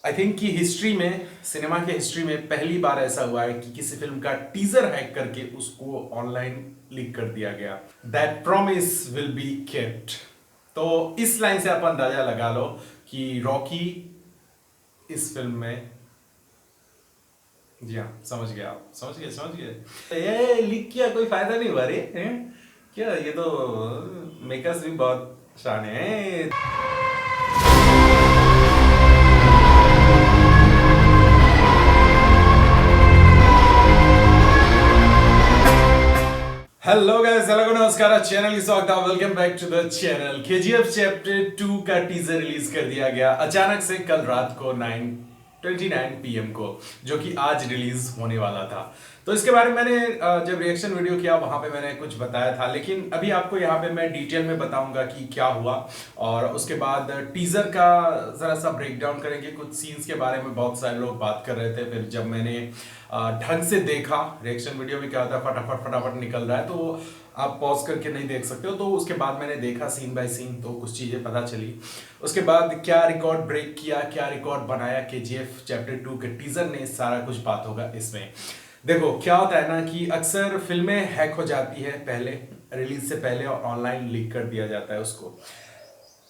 I think कि history में cinema के हिस्ट्री में पहली बार ऐसा हुआ है कि किसी फिल्म का टीजर हैक करके उसको ऑनलाइन लीक कर दिया गया। That promise will be kept. तो इस लाइन से आप अंदाजा लगा लो कि रॉकी इस फिल्म में, जी हाँ, समझ गया आप, समझ गए ये लीक किया कोई फायदा नहीं हुआ रे हैं? क्या ये तो मेकर्स भी बहुत शाने हैं। हेलो गाइस, हेलो नमस्कार, चैनल की स्वागत है। Welcome back to the channel. KGF chapter 2 का टीजर रिलीज कर दिया गया अचानक से कल रात को 9:29 पीएम को, जो कि आज रिलीज होने वाला था। तो इसके बारे में मैंने जब रिएक्शन वीडियो किया वहां पे मैंने कुछ बताया था, लेकिन अभी आपको यहाँ पे मैं डिटेल में बताऊंगा कि क्या हुआ। और उसके बाद टीजर का जरा सा ब्रेक डाउन करेंगे। कुछ सीन्स के बारे में बहुत सारे लोग बात कर रहे थे, फिर जब मैंने ढंग से देखा, रिएक्शन वीडियो में क्या होता है, फटाफट फटाफट निकल रहा है तो आप पॉज करके नहीं देख सकते हो। तो उसके बाद मैंने देखा सीन बाय सीन, तो कुछ चीजें पता चली। उसके बाद क्या रिकॉर्ड ब्रेक किया, क्या रिकॉर्ड बनाया केजीएफ चैप्टर 2 के टीजर ने, सारा कुछ बात होगा इसमें। देखो क्या होता है ना कि अक्सर फिल्में हैक हो जाती है पहले, रिलीज से पहले, और ऑनलाइन लीक कर दिया जाता है उसको।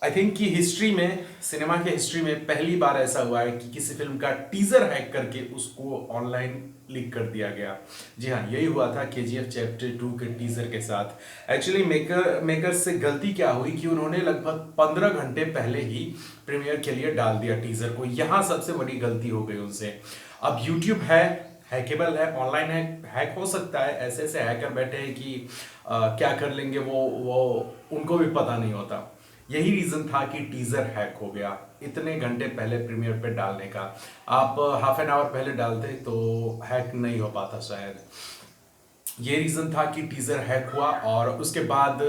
आई थिंक कि हिस्ट्री में, सिनेमा के हिस्ट्री में पहली बार ऐसा हुआ है कि किसी फिल्म का टीजर हैक करके उसको ऑनलाइन लीक कर दिया गया। जी हाँ, यही हुआ था केजीएफ चैप्टर 2 के टीजर के साथ। एक्चुअली मेकर्स से गलती क्या हुई कि उन्होंने लगभग 15 घंटे पहले ही प्रीमियर के लिए डाल दिया टीजर को। यहाँ सबसे बड़ी गलती हो गई उनसे। अब यूट्यूब है, हैकेबल है, ऑनलाइन हैक हो सकता है। ऐसे ऐसे हैकर बैठे हैं कि क्या कर लेंगे वो उनको भी पता नहीं होता। यही रीजन था कि टीजर हैक हो गया इतने घंटे पहले प्रीमियर पे डालने का। आप हाफ एन आवर पहले डालते तो हैक नहीं हो पाता शायद। ये रीजन था कि टीजर हैक हुआ, और उसके बाद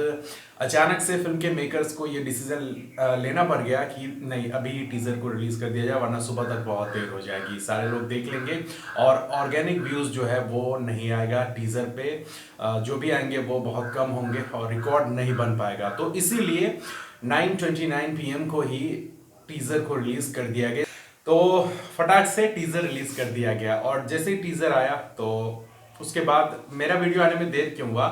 अचानक से फिल्म के मेकर्स को ये डिसीजन लेना पड़ गया कि नहीं, अभी टीजर को रिलीज कर दिया जाए, वरना सुबह तक बहुत देर हो जाएगी, सारे लोग देख लेंगे और ऑर्गेनिक व्यूज जो है वो नहीं आएगा टीजर पे। जो भी आएंगे वो बहुत कम होंगे और रिकॉर्ड नहीं बन पाएगा। तो इसीलिए 9:29 पीएम को ही टीजर को रिलीज कर दिया गया। तो फटाक से टीजर रिलीज कर दिया गया, और जैसे ही टीजर आया तो उसके बाद मेरा वीडियो आने में देर क्यों हुआ,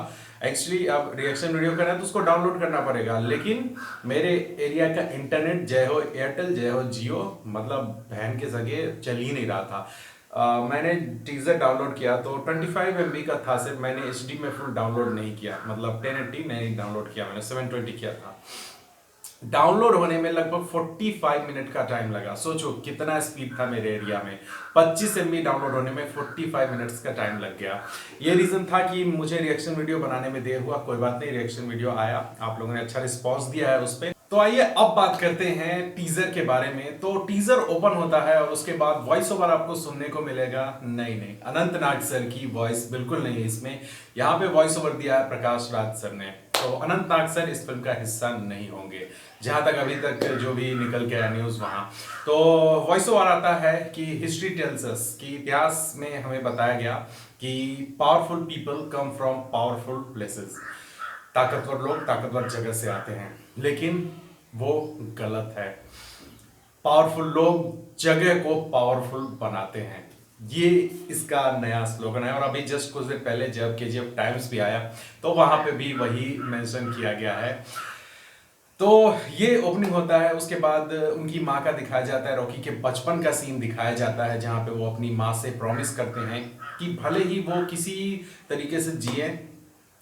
एक्चुअली अब रिएक्शन वीडियो करना है तो उसको डाउनलोड करना पड़ेगा, लेकिन मेरे एरिया का इंटरनेट, जय हो एयरटेल जय हो जियो, मतलब बहन के सगे चल ही नहीं रहा था। मैंने टीजर डाउनलोड किया तो 25 MB का था, सिर्फ मैंने HD में फुल डाउनलोड नहीं किया, मतलब 1080 नहीं डाउनलोड किया, मैंने 720 किया था। डाउनलोड होने में लगभग 45 मिनट का टाइम लगा। सोचो कितना स्पीड था मेरे एरिया में। 25 MB डाउनलोड होने में 45 मिनट्स का टाइम लग गया। ये रीजन था कि मुझे रिएक्शन वीडियो बनाने में देर हुआ। कोई बात नहीं, रिएक्शन वीडियो आया, आप लोगों ने अच्छा रिस्पॉन्स दिया है उस पर। तो आइए अब बात करते हैं टीजर के बारे में। तो टीजर ओपन होता है और उसके बाद वॉइस ओवर आपको सुनने को मिलेगा। नहीं, अनंत नाग सर की वॉइस बिल्कुल नहीं है इसमें। यहाँ पे वॉइस ओवर दिया है प्रकाश राज सर ने। तो अनंत नाग सर इस फिल्म का हिस्सा नहीं होंगे, जहां तक अभी तक जो भी निकल के आया न्यूज वहां। तो वॉइस ओवर आता है कि हिस्ट्री टेल्स अस, कि इतिहास में हमें बताया गया कि powerful people come from powerful places. ताकतवर लोग ताकतवर जगह से आते हैं, लेकिन वो गलत है। पावरफुल लोग जगह को पावरफुल बनाते हैं, ये इसका नया स्लोगन है। और अभी जस्ट कुछ देर पहले जब केजीएफ टाइम्स भी आया तो वहां पे भी वही मेंशन किया गया है। तो ये ओपनिंग होता है, उसके बाद उनकी माँ का दिखाया जाता है, रॉकी के बचपन का सीन दिखाया जाता है, जहाँ पे वो अपनी माँ से प्रॉमिस करते हैं कि भले ही वो किसी तरीके से जिए,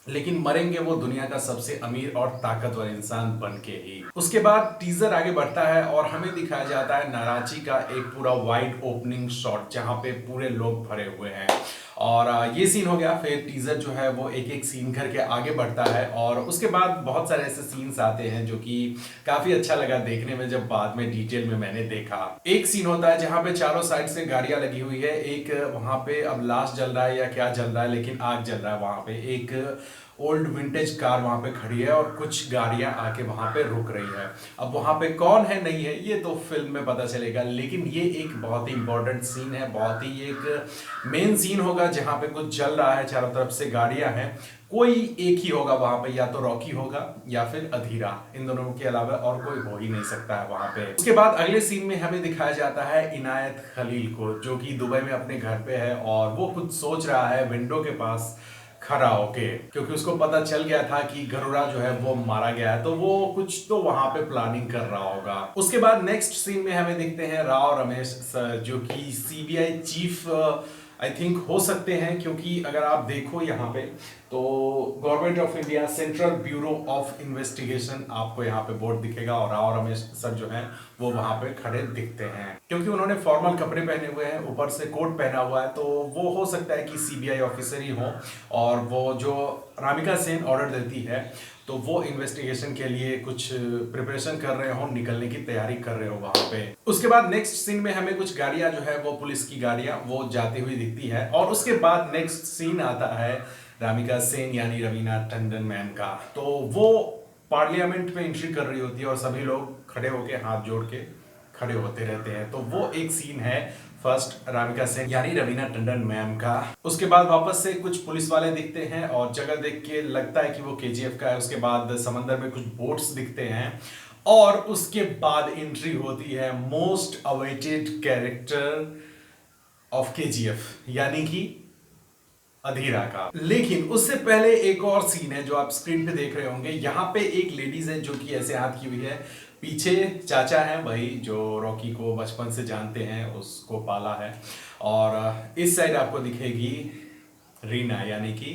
लेकिन मरेंगे वो दुनिया का सबसे अमीर और ताकतवर इंसान बन के ही। उसके बाद टीजर आगे बढ़ता है और हमें दिखाया जाता है नाराची का एक पूरा वाइड ओपनिंग शॉट, जहां पे पूरे लोग भरे हुए हैं। और ये सीन हो गया। फिर टीजर जो है वो एक एक सीन करके आगे बढ़ता है, और उसके बाद बहुत सारे ऐसे सीन्स आते हैं जो कि काफी अच्छा लगा देखने में, जब बाद में डिटेल में मैंने देखा। एक सीन होता है जहां पे चारों साइड से गाड़ियां लगी हुई है, एक वहां पे अब लाश जल रहा है या क्या जल रहा है, लेकिन आग जल रहा है वहां पे। एक ओल्ड विंटेज कार वहां पे खड़ी है और कुछ गाड़ियां आके वहां पे रुक रही है। अब वहां पे कौन है नहीं है ये तो फिल्म में पता चलेगा, लेकिन ये एक बहुत ही इंपॉर्टेंट सीन है, बहुत ही एक मेन सीन होगा, जहां पे कुछ जल रहा है, चारों तरफ से गाड़ियां हैं, कोई एक ही होगा वहां पे, या तो रॉकी होगा या फिर अधीरा, इन दोनों के अलावा और कोई हो ही नहीं सकता है वहां पे। उसके बाद अगले सीन में हमें दिखाया जाता है इनायत खलील को, जो कि दुबई में अपने घर पे है और वो खुद सोच रहा है विंडो के पास खड़ा होके, क्योंकि उसको पता चल गया था कि गरुड़ा जो है वो मारा गया है, तो वो कुछ तो वहां पे प्लानिंग कर रहा होगा। उसके बाद नेक्स्ट सीन में हमें दिखते हैं राव रमेश सर, जो कि सीबीआई चीफ आई थिंक हो सकते हैं, क्योंकि अगर आप देखो यहाँ पे तो government of India central bureau of investigation आपको यहाँ पे बोर्ड दिखेगा, और राव रमेश सर जो हैं वो वहां पे खड़े दिखते हैं, क्योंकि उन्होंने फॉर्मल कपड़े पहने हुए हैं, ऊपर से कोट पहना हुआ है, तो वो हो सकता है कि सीबीआई ऑफिसर ही हो, और वो जो रामिका सेन ऑर्डर देती है तो वो इन्वेस्टिगेशन के लिए कुछ प्रिपरेशन कर रहे हो, निकलने की तैयारी कर रहे हो वहां पे। उसके बाद नेक्स्ट सीन में हमें कुछ गाड़ियां जो है वो पुलिस की गाड़ियां वो जाती हुई दिखती है, और उसके बाद नेक्स्ट सीन आता है रामिका सेन यानी रवीना टंडन मैम का। तो वो पार्लियामेंट में एंट्री कर रही होती है और सभी लोग खड़े होके हाथ जोड़ के खड़े होते रहते हैं, तो वो एक सीन है फर्स्ट रामिका सेन यानी रवीना टंडन मैम का। उसके बाद वापस से कुछ पुलिस वाले दिखते हैं और जगह देख के लगता है कि वो केजीएफ का है। उसके बाद समंदर में कुछ बोट्स दिखते हैं, और उसके बाद एंट्री होती है most awaited character of KGF यानी कि अधीरा का। लेकिन उससे पहले एक और सीन है जो आप स्क्रीन पे देख रहे होंगे। यहाँ पे एक लेडीज है जो कि ऐसे हाथ की हुई है, पीछे चाचा है वही जो रॉकी को बचपन से जानते हैं, उसको पाला है, और इस साइड आपको दिखेगी रीना यानी कि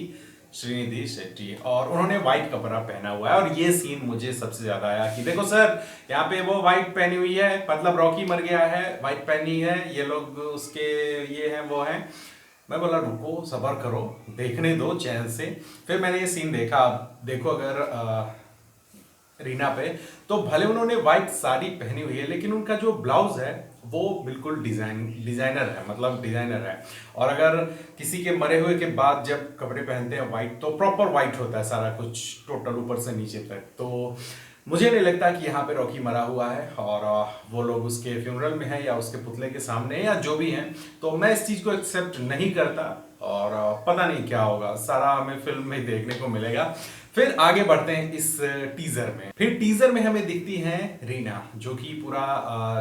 श्रीनिधि शेट्टी, और उन्होंने व्हाइट कपड़ा पहना हुआ है। और ये सीन मुझे सबसे ज्यादा आया कि देखो सर यहाँ पे वो व्हाइट पहनी हुई है, मतलब रॉकी मर गया है, व्हाइट पहनी है, ये लोग उसके ये हैं वो हैं। मैं बोला रुको सब्र करो, देखने दो चैन से। फिर मैंने ये सीन देखा। आप देखो अगर रीना पे तो भले उन्होंने व्हाइट साड़ी पहनी हुई है, लेकिन उनका जो ब्लाउज है वो बिल्कुल डिजाइनर है, मतलब डिजाइनर है। और अगर किसी के मरे हुए के बाद जब कपड़े पहनते हैं व्हाइट, तो प्रॉपर व्हाइट होता है सारा कुछ, टोटल ऊपर से नीचे तक। तो मुझे नहीं लगता कि यहाँ पे रॉकी मरा हुआ है और वो लोग उसके फ्यूनरल में है या उसके पुतले के सामने या जो भी हैं, तो मैं इस चीज को एक्सेप्ट नहीं करता। और पता नहीं क्या होगा, सारा हमें फिल्म में देखने को मिलेगा। फिर आगे बढ़ते हैं इस टीजर में। फिर टीजर में हमें दिखती है रीना, जो कि पूरा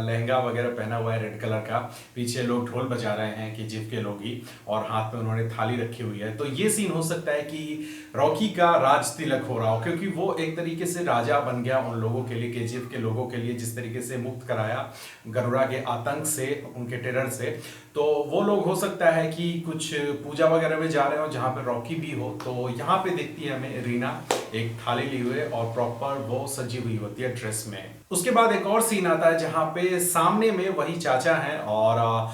लहंगा वगैरह पहना हुआ है रेड कलर का, पीछे लोग ढोल बजा रहे हैं केजीएफ के लोग ही, और हाथ में उन्होंने थाली रखी हुई है। तो ये सीन हो सकता है कि रॉकी का राज तिलक हो रहा हो, क्योंकि वो एक तरीके से राजा बन गया उन लोगों के लिए, केजीएफ के लोगों के लिए, जिस तरीके से मुक्त कराया गरुड़ा के आतंक से, उनके टेरर से। तो वो लोग हो सकता है कि कुछ पूजा वगैरह में जा रहे हो जहां पे रॉकी भी हो। तो यहाँ पे दिखती है हमें रीना एक थाली ली हुई है और प्रॉपर वो सजी हुई होती है ड्रेस में। उसके बाद एक और सीन आता है जहां पे सामने में वही चाचा हैं और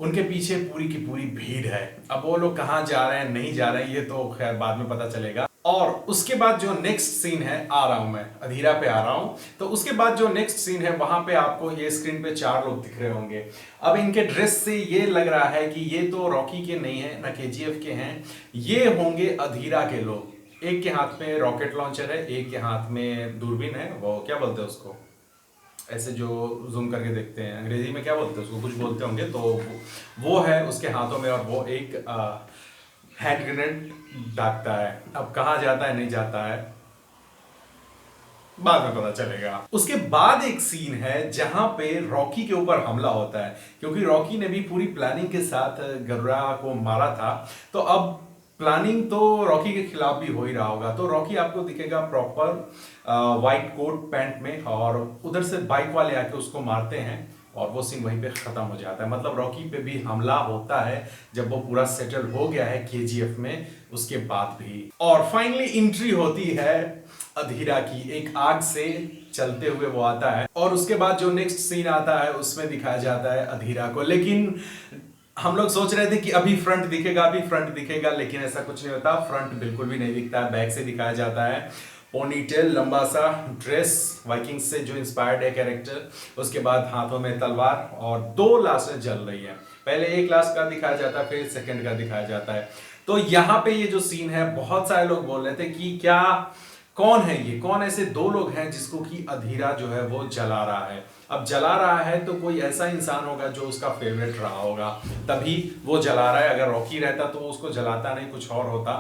उनके पीछे पूरी की पूरी भीड़ है। अब वो लोग कहाँ जा रहे हैं नहीं जा रहे हैं ये तो खैर बाद में पता चलेगा। और उसके बाद जो नेक्स्ट सीन है, आ रहा हूं मैं अधीरा पे आ रहा हूं, तो उसके बाद जो नेक्स्ट सीन है वहां पे आपको ये स्क्रीन पे 4 लोग दिख रहे होंगे। अब इनके ड्रेस से ये लग रहा है कि ये तो रॉकी के नहीं है ना केजीएफ के हैं, ये होंगे अधीरा के लोग। एक के हाथ में रॉकेट लॉन्चर है, एक के हाथ में दूरबीन है, वो क्या बोलते हैं उसको, ऐसे जो जूम करके देखते हैं, अंग्रेजी में क्या बोलते हैं उसको, कुछ बोलते होंगे, तो वो है उसके हाथों में, और वो एक हैंड ग्रेनेड दागता है। अब कहाँ जाता है नहीं जाता है बाद में पता चलेगा। उसके बाद एक सीन है जहां पे रॉकी के ऊपर हमला होता है, क्योंकि रॉकी ने भी पूरी प्लानिंग के साथ गरुड़ा को मारा था, तो अब प्लानिंग तो रॉकी के खिलाफ भी हो ही रहा होगा। तो रॉकी आपको दिखेगा प्रॉपर व्हाइट कोट पैंट में, और उधर से बाइक वाले आके उसको मारते हैं और वो सीन वहीं पे खत्म हो जाता है। मतलब रॉकी पे भी हमला होता है जब वो पूरा सेटल हो गया है केजीएफ में, उसके बाद भी। और फाइनली एंट्री होती है अधीरा की, एक आग से चलते हुए वो आता है, और उसके बाद जो नेक्स्ट सीन आता है उसमें दिखाया जाता है अधीरा को। लेकिन हम लोग सोच रहे थे कि अभी फ्रंट दिखेगा, लेकिन ऐसा कुछ नहीं होता, फ्रंट बिल्कुल भी नहीं दिखता है, बैक से दिखाया जाता है। पोनीटेल, लंबा सा ड्रेस, वाइकिंग से जो इंस्पायर्ड है कैरेक्टर, उसके बाद हाथों में तलवार, और 2 लाशें जल रही हैं। पहले एक लाश का दिखाया जाता है, फिर सेकंड का दिखाया जाता है। तो यहाँ पे ये जो सीन है, बहुत सारे लोग बोल रहे थे कि क्या कौन है ये, कौन ऐसे 2 लोग हैं जिसको कि अधीरा जो है वो जला रहा है। अब जला रहा है तो कोई ऐसा इंसान होगा जो उसका फेवरेट रहा होगा, तभी वो जला रहा है। अगर रॉकी रहता तो उसको जलाता नहीं, कुछ और होता।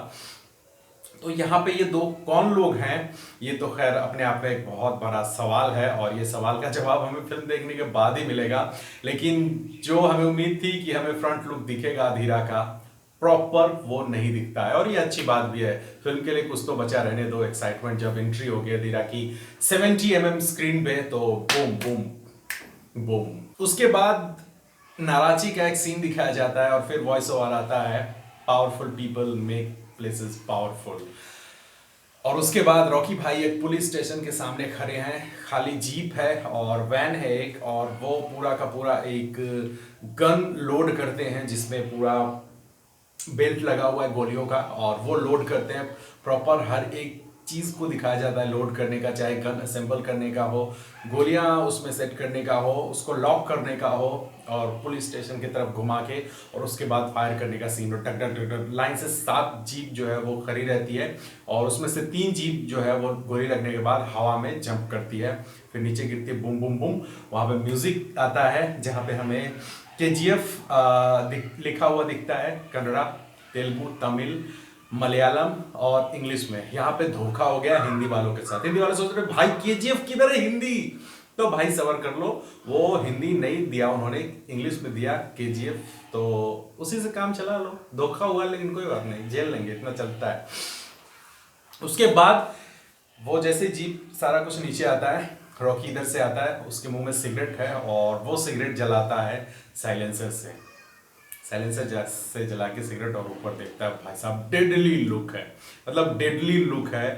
तो यहाँ पे ये दो कौन लोग हैं, ये तो खैर अपने आप में एक बहुत बड़ा सवाल है, और ये सवाल का जवाब हमें फिल्म देखने के बाद ही मिलेगा। लेकिन जो हमें उम्मीद थी कि हमें फ्रंट लुक दिखेगा धीरा का, प्रॉपर वो नहीं दिखता है, और ये अच्छी बात भी है। फिल्म के लिए कुछ तो बचा रहने दो एक्साइटमेंट। जब एंट्री हो गई धीरा की 70 mm स्क्रीन पे, तो बूम बूम बूम। उसके बाद नाराजी का एक सीन दिखाया जाता है, और फिर वॉइस ओवर आता है, powerful people make places powerful. और उसके बाद रॉकी भाई एक पुलिस स्टेशन के सामने खड़े हैं, खाली जीप है और वैन है एक, और वो पूरा का पूरा एक गन लोड करते हैं जिसमें पूरा बेल्ट लगा हुआ है गोलियों का, और वो लोड करते हैं। प्रॉपर हर एक चीज को दिखाया जाता है लोड करने का, चाहे गन असेंबल करने का हो, गोलियां उसमें सेट करने का हो, उसको लॉक करने का हो, और पुलिस स्टेशन की तरफ घुमा के और उसके बाद फायर करने का सीन। टक टक टक टक लाइन से 7 जीप जो है वो खड़ी रहती है, और उसमें से 3 जीप जो है वो गोली लगने के बाद हवा में जंप करती है, फिर नीचे गिरती है, बूम बूम बूम। वहां पे म्यूजिक आता है जहाँ पे हमें KGF लिखा हुआ दिखता है, कन्नड़ा, तेलुगु, तमिल, मलयालम और इंग्लिश में। यहाँ पे धोखा हो गया हिंदी वालों के साथ। हिंदी वाले सोच रहे भाई KGF किधर है हिंदी, तो भाई सबर कर लो, वो हिंदी नहीं दिया उन्होंने, इंग्लिश में दिया KGF, तो उसी से काम चला लो। धोखा हुआ लेकिन कोई बात नहीं, झेल लेंगे, इतना चलता है। उसके बाद वो जैसे जीप सारा कुछ नीचे आता है, रॉकी इधर से आता है, उसके मुंह में सिगरेट है, और वो सिगरेट जलाता है साइलेंसर से। साइलेंसर से जला के सिगरेट, और ऊपर देखता है, भाई साहब डेडली लुक है, मतलब डेडली लुक है,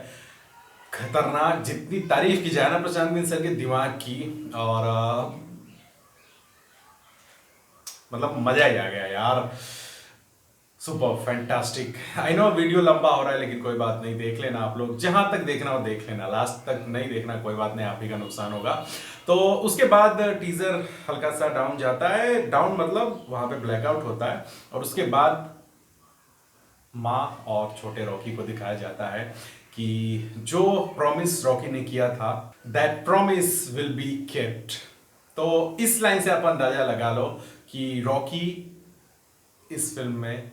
खतरनाक। जितनी तारीफ की जाए ना प्रशांत नील सर के दिमाग की, और मतलब मजा ही आ गया यार, super fantastic. I know video लंबा हो रहा है, लेकिन कोई बात नहीं, देख लेना आप लोग, जहां तक देखना हो देख लेना, लास्ट तक नहीं देखना कोई बात नहीं, आप ही का नुकसान होगा। तो उसके बाद टीजर हल्का सा डाउन जाता है, डाउन मतलब वहां पे ब्लैकआउट होता है, और उसके बाद माँ और छोटे रॉकी को दिखाया जाता है कि जो प्रॉमिस रॉकी ने किया था, that promise will be kept. तो इस लाइन से आप अंदाजा लगा लो कि रॉकी इस फिल्म में,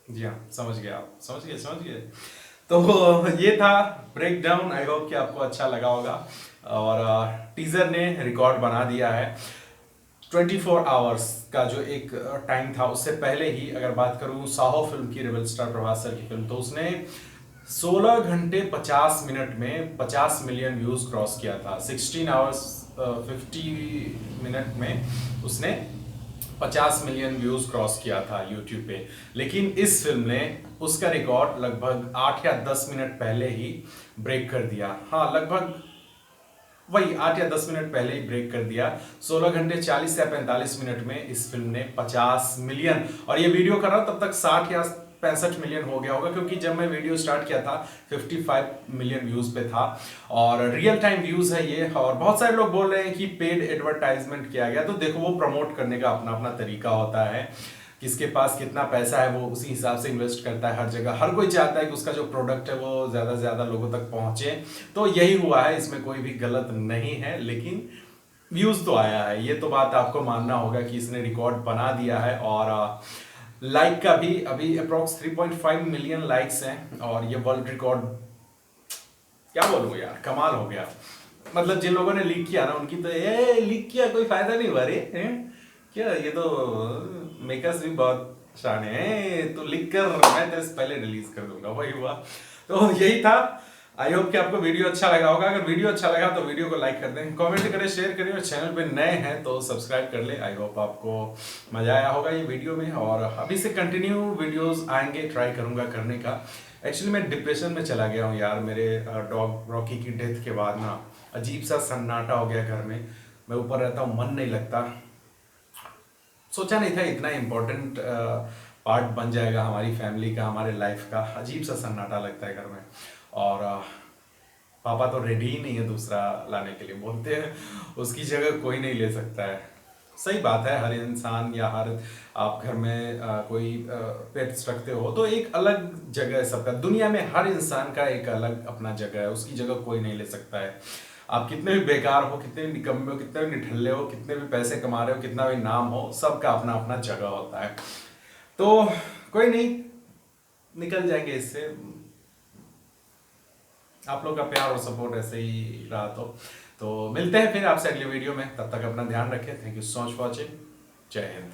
जी हाँ समझ गए आप, समझ गए। तो ये था ब्रेक डाउन, आई होप कि आपको अच्छा लगा होगा। और टीजर ने रिकॉर्ड बना दिया है। 24 आवर्स का जो एक टाइम था, उससे पहले ही अगर बात करूं साहो फिल्म की, रेबल स्टार प्रभास सर की फिल्म, तो उसने 16 घंटे 50 मिनट में 50 मिलियन व्यूज क्रॉस किया था। 16 आवर्स 50 मिनट में उसने 50 मिलियन व्यूज क्रॉस किया था यूट्यूब पे। लेकिन इस फिल्म ने उसका रिकॉर्ड लगभग 8 या 10 मिनट पहले ही ब्रेक कर दिया। हाँ, लगभग वही 8 या 10 मिनट पहले ही ब्रेक कर दिया। 16 घंटे 40 या 45 मिनट में इस फिल्म ने 50 मिलियन, और ये वीडियो कर रहा तब तक 60 या 65 मिलियन हो गया होगा, क्योंकि जब मैं वीडियो स्टार्ट किया था 55 मिलियन व्यूज पे था, और रियल टाइम व्यूज है ये। और बहुत सारे लोग बोल रहे हैं कि पेड एडवर्टाइजमेंट किया गया, तो देखो वो प्रमोट करने का अपना अपना तरीका होता है, किसके पास कितना पैसा है वो उसी हिसाब से इन्वेस्ट करता है हर जगह। हर कोई चाहता है कि उसका जो प्रोडक्ट है वो ज्यादा से ज्यादा लोगों तक पहुंचे, तो यही हुआ है, इसमें कोई भी गलत नहीं है। लेकिन व्यूज तो आया है, ये तो बात आपको मानना होगा कि इसने रिकॉर्ड बना दिया है। और लाइक का भी अभी अप्रोक्स 3.5 मिलियन लाइक्स हैं, और ये वर्ल्ड रिकॉर्ड, क्या बोलूं यार, कमाल हो गया। मतलब जिन लोगों ने लीक किया ना, उनकी तो ये लीक किया कोई फायदा नहीं हुआ रे, क्या ये तो मेकर्स भी बहुत शाने हैं, तो लिख कर मैं तेरे से पहले रिलीज कर दूंगा, वही हुआ। तो यही था। आई होप कि आपको वीडियो अच्छा लगा होगा। अगर वीडियो अच्छा लगा तो वीडियो को लाइक कर दें, कमेंट करें, शेयर करें, और चैनल पे नए हैं तो सब्सक्राइब कर ले। आई होप आपको मजा आया होगा ये वीडियो में, और अभी से कंटिन्यू वीडियोस आएंगे, ट्राई करूंगा करने का। एक्चुअली मैं डिप्रेशन में चला गया हूँ यार, मेरे डॉग रॉकी की डेथ के बाद ना अजीब सा सन्नाटा हो गया घर में। मैं ऊपर रहता हूँ, मन नहीं लगता, सोचा नहीं था इतना इम्पोर्टेंट पार्ट बन जाएगा हमारी फैमिली का, हमारे लाइफ का। अजीब सा सन्नाटा लगता है घर में, और पापा तो रेडी ही नहीं है दूसरा लाने के लिए, बोलते हैं उसकी जगह कोई नहीं ले सकता है। सही बात है, हर इंसान या हर आप घर में कोई पेट्स रखते हो तो एक अलग जगह है सबका, दुनिया में हर इंसान का एक अलग अपना जगह है, उसकी जगह कोई नहीं ले सकता है। आप कितने भी बेकार हो, कितने भी निकम्मे हो, कितने भी निठल्ले हो, कितने भी पैसे कमा रहे हो, कितना भी नाम हो, सबका अपना अपना जगह होता है। तो कोई नहीं, निकल जाएंगे इससे। आप लोग का प्यार और सपोर्ट ऐसे ही रहा तो मिलते हैं फिर आपसे अगले वीडियो में। तब तक अपना ध्यान रखें। Thank you so much for watching. जय हिंद।